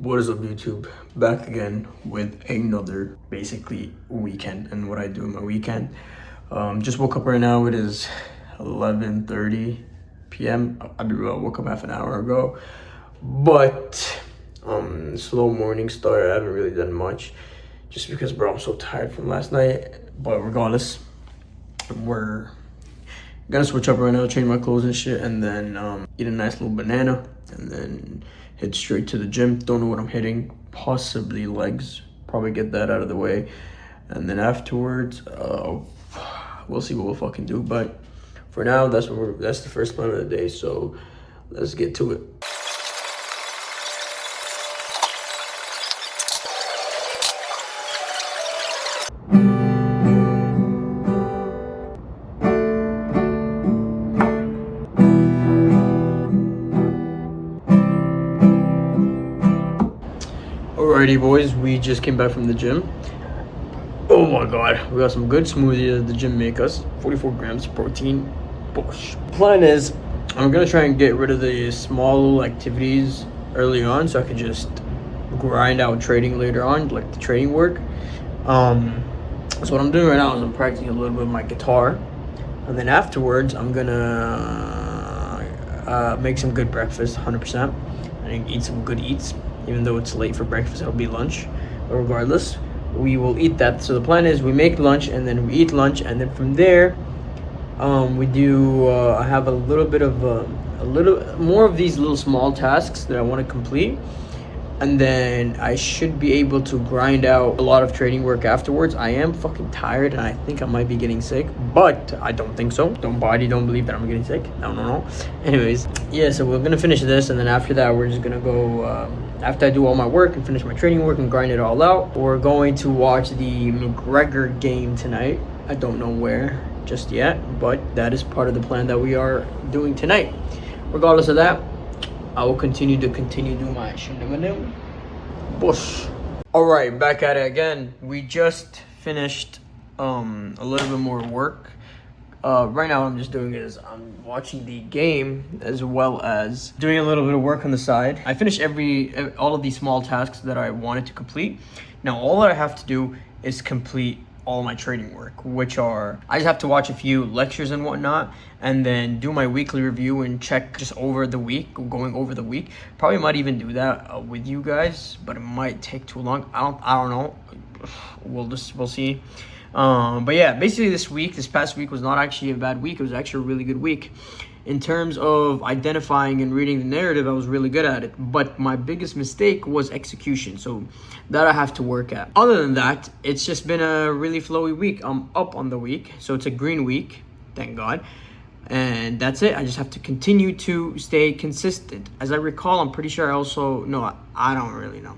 What is up, YouTube? Back again with another basically weekend and what I do in my weekend. Just woke up right now. It is 11:30 p.m. I woke up half an hour ago, but slow morning start. I haven't really done much just because, bro, I'm so tired from last night. But regardless, we're gonna switch up right now, change my clothes and shit, and then eat a nice little banana, and then head straight to the gym. Don't know what I'm hitting, possibly legs. Probably get that out of the way, and then afterwards, we'll see what we'll fucking do. But for now, that's the first plan of the day. So let's get to it. Alrighty, boys, we just came back from the gym. Oh my god, we got some good smoothie that the gym make us. 44 grams of protein. Bush. Plan is, I'm gonna try and get rid of the small little activities early on so I can just grind out trading later on, like the trading work. So what I'm doing right now is I'm practicing a little bit of my guitar, and then afterwards I'm gonna make some good breakfast, 100%, and eat some good eats. Even though it's late for breakfast, it'll be lunch. But regardless, we will eat that. So the plan is we make lunch and then we eat lunch, and then from there, we do. I have a little bit of a little more of these little small tasks that I want to complete, and then I should be able to grind out a lot of trading work afterwards. I am fucking tired, and I think I might be getting sick, but I don't think so. Don't believe that I'm getting sick. No. Anyways, yeah. So we're gonna finish this, and then after that, we're just gonna go. After I do all my work and finish my trading work and grind it all out, we're going to watch the McGregor game tonight. I don't know where just yet, but that is part of the plan that we are doing tonight. Regardless of that, I will continue doing my shenanigans. Bush. All right, back at it again. We just finished a little bit more work. Right now, what I'm just doing is I'm watching the game as well as doing a little bit of work on the side. I finished all of these small tasks that I wanted to complete. Now, all that I have to do is complete all my trading work, which are, I just have to watch a few lectures and whatnot, and then do my weekly review and check just over the week, going over the week. Probably might even do that with you guys, but it might take too long. I don't know. We'll see. But yeah, basically this past week was not actually a bad week. It was actually a really good week. In terms of identifying and reading the narrative, I was really good at it. But my biggest mistake was execution. So that I have to work at. Other than that, it's just been a really flowy week. I'm up on the week. So it's a green week, thank God. And that's it. I just have to continue to stay consistent. As I recall, I'm pretty sure I don't really know.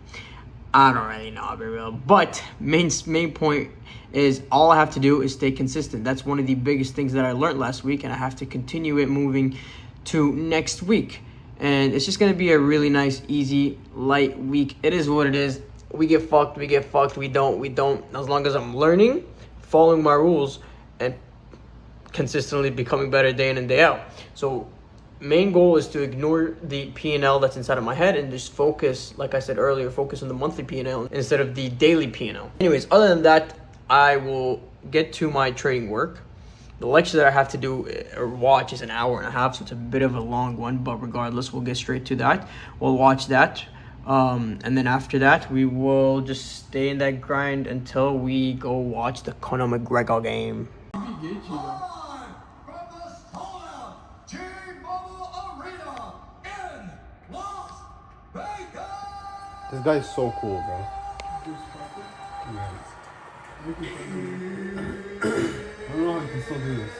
I'll be real. But main point is all I have to do is stay consistent. That's one of the biggest things that I learned last week, and I have to continue it moving to next week. And it's just going to be a really nice, easy, light week. It is what it is. We get fucked. We don't. As long as I'm learning, following my rules, and consistently becoming better day in and day out. So main goal is to ignore the P&L that's inside of my head and just focus, like I said earlier, focus on the monthly P&L instead of the daily P&L. Anyways, other than that, I will get to my trading work. The lecture that I have to do or watch is an hour and a half, so it's a bit of a long one, but regardless, we'll get straight to that. We'll watch that. And then after that, we will just stay in that grind until we go watch the Conor McGregor game. This guy's so cool, bro. I don't know how you can still do this.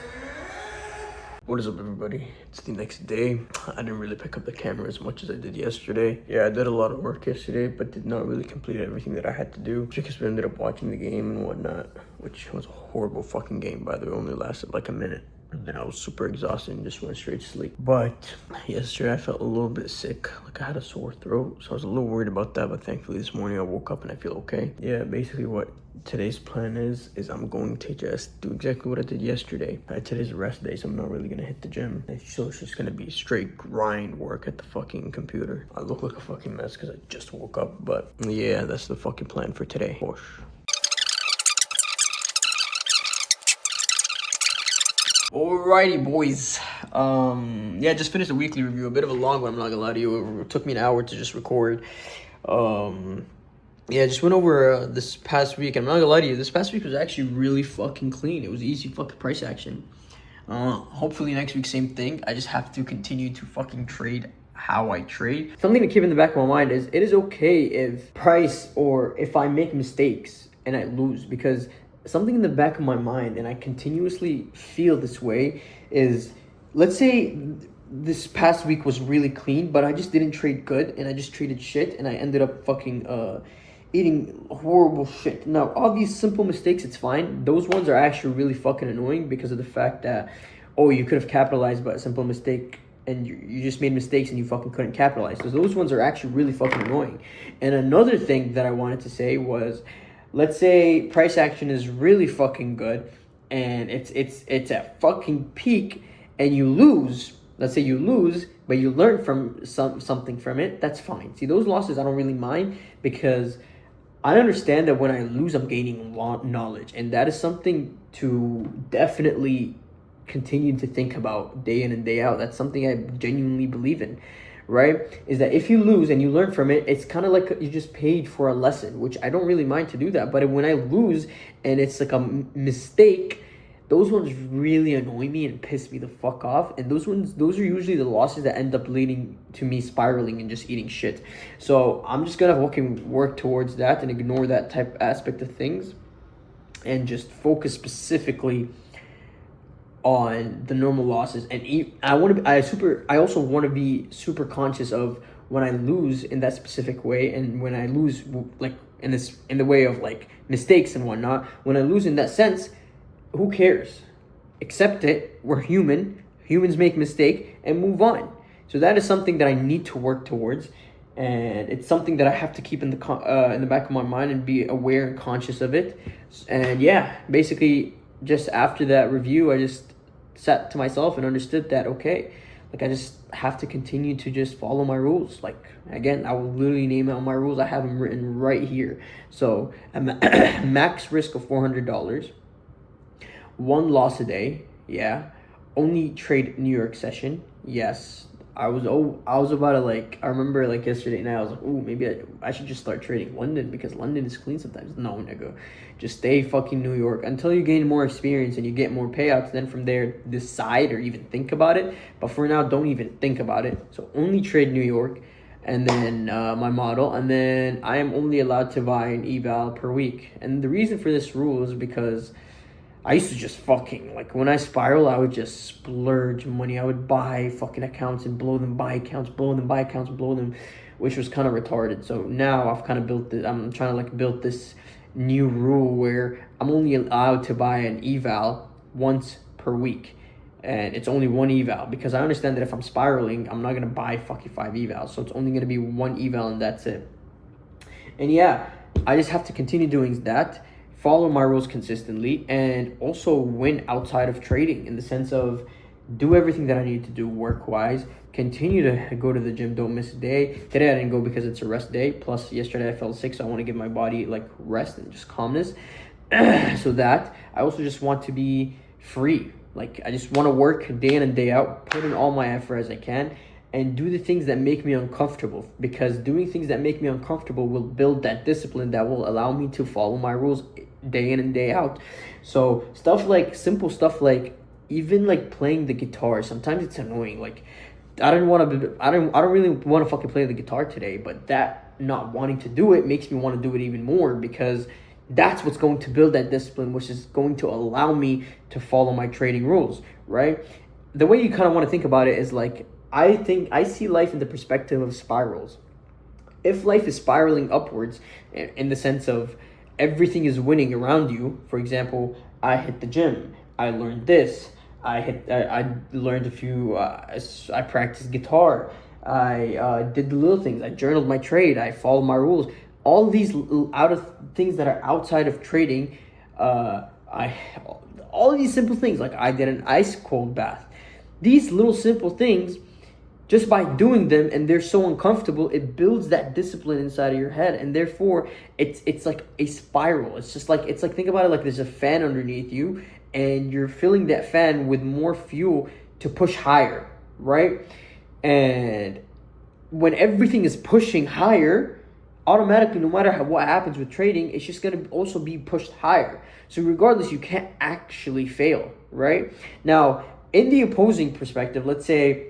What is up, everybody? It's the next day. I didn't really pick up the camera as much as I did yesterday. Yeah, I did a lot of work yesterday, but did not really complete everything that I had to do because we ended up watching the game and whatnot, which was a horrible fucking game, by the way. Only lasted like a minute. And then I was super exhausted and just went straight to sleep. But yesterday I felt a little bit sick. Like I had a sore throat. So I was a little worried about that. But thankfully this morning I woke up and I feel okay. Yeah, basically what today's plan is I'm going to just do exactly what I did yesterday. Today's a rest day, so I'm not really gonna hit the gym. So it's just gonna be straight grind work at the fucking computer. I look like a fucking mess because I just woke up. But yeah, that's the fucking plan for today. Whoosh. Alrighty, boys. Yeah, just finished a weekly review. A bit of a long one, I'm not gonna lie to you. It took me an hour to just record. Yeah, just went over this past week. I'm not gonna lie to you. This past week was actually really fucking clean. It was easy fucking price action. Hopefully next week, same thing. I just have to continue to fucking trade how I trade. Something to keep in the back of my mind is it is okay if price or if I make mistakes and I lose, because something in the back of my mind, and I continuously feel this way, is let's say this past week was really clean, but I just didn't trade good and I just traded shit and I ended up fucking eating horrible shit. Now, obvious simple mistakes, it's fine. Those ones are actually really fucking annoying because of the fact that, oh, you could have capitalized by a simple mistake and you just made mistakes and you fucking couldn't capitalize. So those ones are actually really fucking annoying. And another thing that I wanted to say was, let's say price action is really fucking good and it's at fucking peak and you lose. Let's say you lose, but you learn from something from it. That's fine. See, those losses I don't really mind because I understand that when I lose, I'm gaining knowledge, and that is something to definitely continue to think about day in and day out. That's something I genuinely believe in. Right? Is that if you lose and you learn from it, it's kind of like you just paid for a lesson, which I don't really mind to do that. But when I lose and it's like a mistake, those ones really annoy me and piss me the fuck off. And those are usually the losses that end up leading to me spiraling and just eating shit. So I'm just gonna fucking work towards that and ignore that type aspect of things and just focus specifically on the normal losses. And I also want to be super conscious of when I lose in that specific way, and when I lose like in the way of like mistakes and whatnot. When I lose in that sense, who cares? Accept it. We're human. Humans make mistake and move on. So that is something that I need to work towards, and it's something that I have to keep in the back of my mind and be aware and conscious of it. And yeah, basically, just after that review, I just sat to myself and understood that, okay, like I just have to continue to just follow my rules. Like, again, I will literally name out my rules. I have them written right here. So max risk of $400, 1 loss a day, yeah, only trade New York session, yes. I was about to, like, I remember like yesterday night I was like, ooh, maybe I should just start trading London because London is clean sometimes. No, nigga, just stay fucking New York until you gain more experience and you get more payouts. Then from there, decide or even think about it. But for now, don't even think about it. So only trade New York, and then my model, and then I am only allowed to buy an eval per week. And the reason for this rule is because I used to just fucking, like, when I spiral, I would just splurge money. I would buy fucking accounts and blow them, buy accounts, blow them, buy accounts, blow them, which was kind of retarded. So now I've kind of built this, I'm trying to, like, build this new rule where I'm only allowed to buy an eval once per week. And it's only 1 eval because I understand that if I'm spiraling, I'm not going to buy fucking 5 evals. So it's only going to be 1 eval and that's it. And yeah, I just have to continue doing that. Follow my rules consistently, and also win outside of trading in the sense of do everything that I need to do work-wise, continue to go to the gym, don't miss a day. Today I didn't go because it's a rest day, plus yesterday I felt sick, so I want to give my body like rest and just calmness. So that I also just want to be free. Like, I just want to work day in and day out, put in all my effort as I can, and do the things that make me uncomfortable, because doing things that make me uncomfortable will build that discipline that will allow me to follow my rules day in and day out. So simple stuff like even like playing the guitar, sometimes it's annoying. Like, I don't really want to fucking play the guitar today, but that not wanting to do it makes me want to do it even more, because that's what's going to build that discipline, which is going to allow me to follow my trading rules, right? The way you kind of want to think about it is like, I see life in the perspective of spirals. If life is spiraling upwards in the sense of everything is winning around you, for example, I hit the gym, I learned this, I learned a few. I practiced guitar. I did the little things. I journaled my trade. I followed my rules. All these out of things that are outside of trading. I all these simple things, like I did an ice cold bath. These little simple things, just by doing them, and they're so uncomfortable, it builds that discipline inside of your head, and therefore it's like a spiral. It's like think about it like there's a fan underneath you, and you're filling that fan with more fuel to push higher, right? And when everything is pushing higher, automatically, no matter what happens with trading, it's just going to also be pushed higher. So regardless, you can't actually fail, right? Now, in the opposing perspective, let's say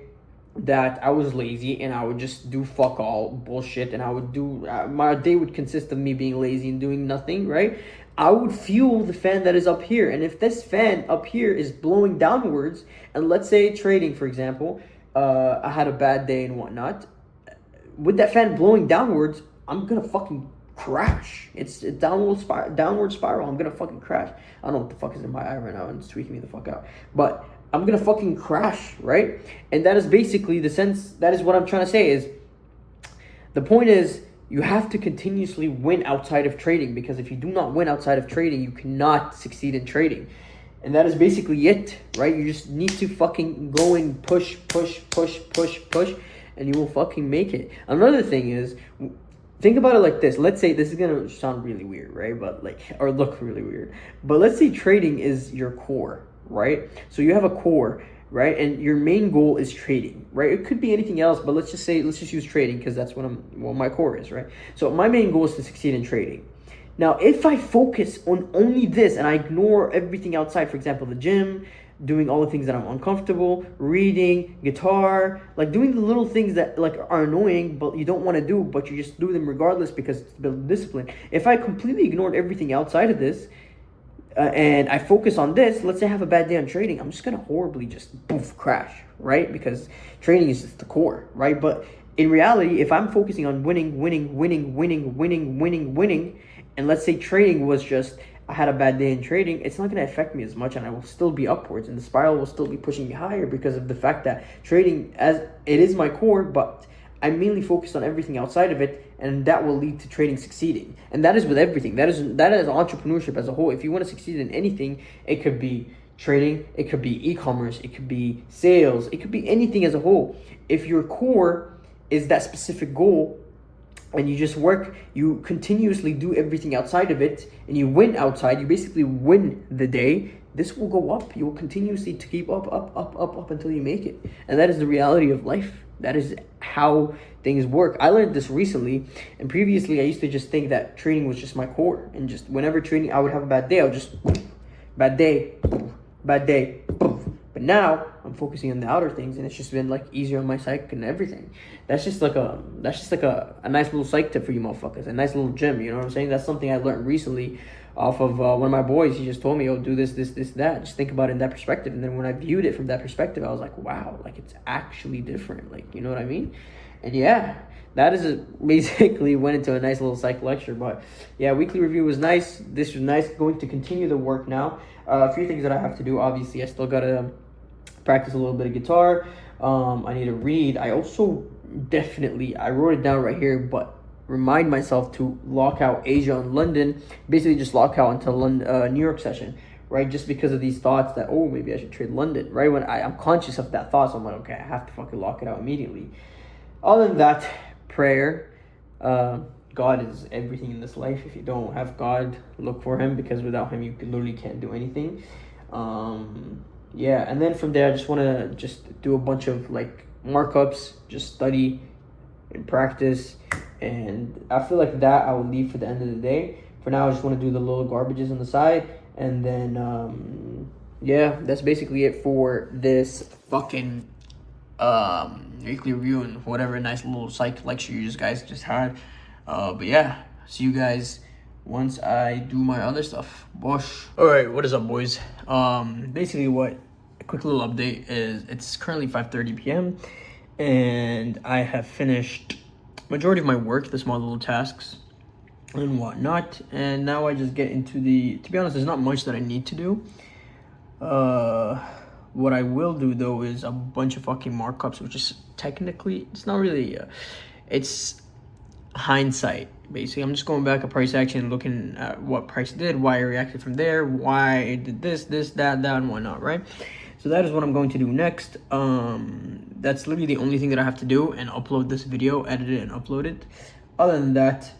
that I was lazy and I would just do fuck all bullshit, and I would do my day would consist of me being lazy and doing nothing, right? I would fuel the fan that is up here, and if this fan up here is blowing downwards, and let's say trading, for example, I had a bad day and whatnot, with that fan blowing downwards, I'm gonna fucking crash. It's a downward spiral. I'm gonna fucking crash. I don't know what the fuck is in my eye right now, and it's tweaking me the fuck out, but I'm gonna fucking crash, right? And that is basically the sense. That is what I'm trying to say. Is the point is you have to continuously win outside of trading, because if you do not win outside of trading, you cannot succeed in trading. And that is basically it, right? You just need to fucking go and push, and you will fucking make it. Another thing is, think about it like this. Let's say, this is gonna sound really weird, right? But or look really weird. But let's say trading is your core, right? So you have a core, right? And your main goal is trading, right? It could be anything else, but let's just use trading, because that's what my core is, right? So my main goal is to succeed in trading. Now, if I focus on only this and I ignore everything outside, for example, the gym, doing all the things that I'm uncomfortable, reading, guitar, like doing the little things that like are annoying, but you don't want to do, but you just do them regardless because it's built discipline. If I completely ignored everything outside of this, and I focus on this, let's say I have a bad day on trading, I'm just going to horribly just poof, crash, right? Because trading is just the core, right? But in reality, if I'm focusing on winning, and let's say trading was just, I had a bad day in trading, it's not going to affect me as much, and I will still be upwards, and the spiral will still be pushing me higher, because of the fact that trading, as it is my core, but I'm mainly focused on everything outside of it, and that will lead to trading succeeding. And that is with everything. That is entrepreneurship as a whole. If you want to succeed in anything, it could be trading, it could be e-commerce, it could be sales, it could be anything as a whole. If your core is that specific goal, and you just work, you continuously do everything outside of it, and you win outside, you basically win the day, this will go up. You will continuously to keep up until you make it. And that is the reality of life. That is how things work. I learned this recently, and previously I used to just think that trading was just my core, and just whenever trading I would have a bad day, I would just bad day. But now I'm focusing on the outer things, and it's just been like easier on my psyche and everything. That's just like a nice little psych tip for you motherfuckers, a nice little gym. You know what I'm saying? That's something I learned recently off of one of my boys. He just told me, "Oh, do this, that." Just think about it in that perspective. And then when I viewed it from that perspective, I was like, "Wow, like it's actually different." Like, you know what I mean? And yeah, that is basically went into a nice little psych lecture. But yeah, weekly review was nice. This was nice. Going to continue the work now. A few things that I have to do. Obviously, I still gotta practice a little bit of guitar. I need to read. I also I wrote it down right here, but remind myself to lock out Asia and London. Basically, just lock out until New York session, right? Just because of these thoughts that, oh, maybe I should trade London, right? When I'm conscious of that thought, so I'm like, okay, I have to fucking lock it out immediately. Other than that, prayer. God is everything in this life. If you don't have God, look for him, because without him, you literally can't do anything. Yeah, and then from there, I just want to just do a bunch of like markups, just study and practice, and I feel like that I will leave for the end of the day. For now, I just want to do the little garbages on the side, and then yeah, that's basically it for this fucking weekly review and whatever nice little psych lecture you guys just had. But yeah, see you guys once I do my other stuff. Bosh. Alright, what is up, boys? Basically a quick little update is, it's currently 5:30 p.m. and I have finished majority of my work, the small little tasks and whatnot, and now I just get into to be honest, there's not much that I need to do. What I will do though is a bunch of fucking markups, which is technically, it's not really, it's hindsight. Basically, I'm just going back at price action and looking at what price did, why I reacted from there, why it did this, that, and whatnot, right? So that is what I'm going to do next. That's literally the only thing that I have to do, and upload this video, edit it, and upload it. Other than that,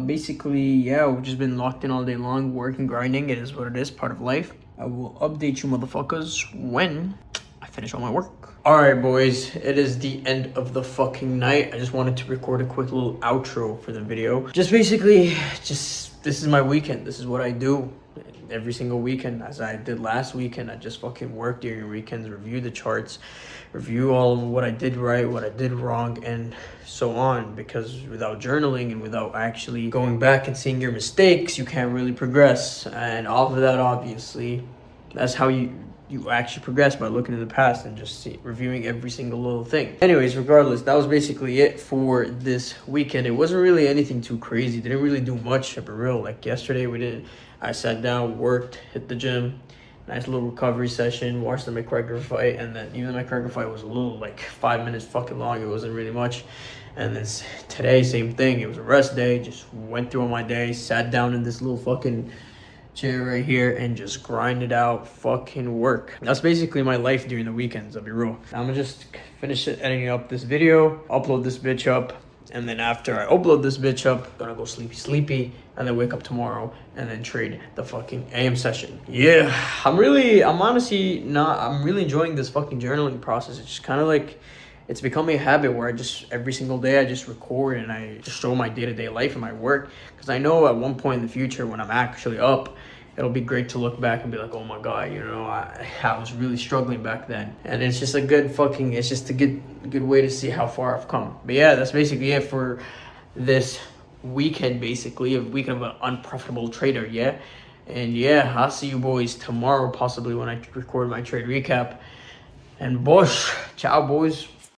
basically, yeah, we've just been locked in all day long, working, grinding. It is what it is, part of life. I will update you motherfuckers when I finish all my work. All right, boys, it is the end of the fucking night. I just wanted to record a quick little outro for the video. Just basically, this is my weekend. This is what I do every single weekend. As I did last weekend, I just fucking work during weekends, review the charts, review all of what I did right, what I did wrong, and so on. Because without journaling and without actually going back and seeing your mistakes, you can't really progress. And off of that, obviously, that's how you actually progress, by looking in the past and just reviewing every single little thing. Anyways, regardless, that was basically it for this weekend. It wasn't really anything too crazy. Didn't really do much, for real. Like yesterday, I sat down, worked, hit the gym, nice little recovery session, watched the McGregor fight, and then even the McGregor fight was a little, like, 5 minutes fucking long. It wasn't really much. And then today, same thing. It was a rest day. Just went through all my day, sat down in this little fucking chair right here and just grinded out fucking work. That's basically my life during the weekends, I'll be real. I'm gonna just finish editing up this video, upload this bitch up, and then after I upload this bitch up, gonna go sleepy, and then wake up tomorrow and then trade the fucking AM session. Yeah, I'm really enjoying this fucking journaling process. It's just kind of like, it's becoming a habit where I just, every single day I just record and I just show my day-to-day life and my work. Because I know at one point in the future when I'm actually up, it'll be great to look back and be like, oh my God, you know, I was really struggling back then. And it's just a it's just a good way to see how far I've come. But yeah, that's basically it for this weekend, basically, a weekend of an unprofitable trader, yeah? And yeah, I'll see you boys tomorrow, possibly when I record my trade recap. And boys, ciao boys.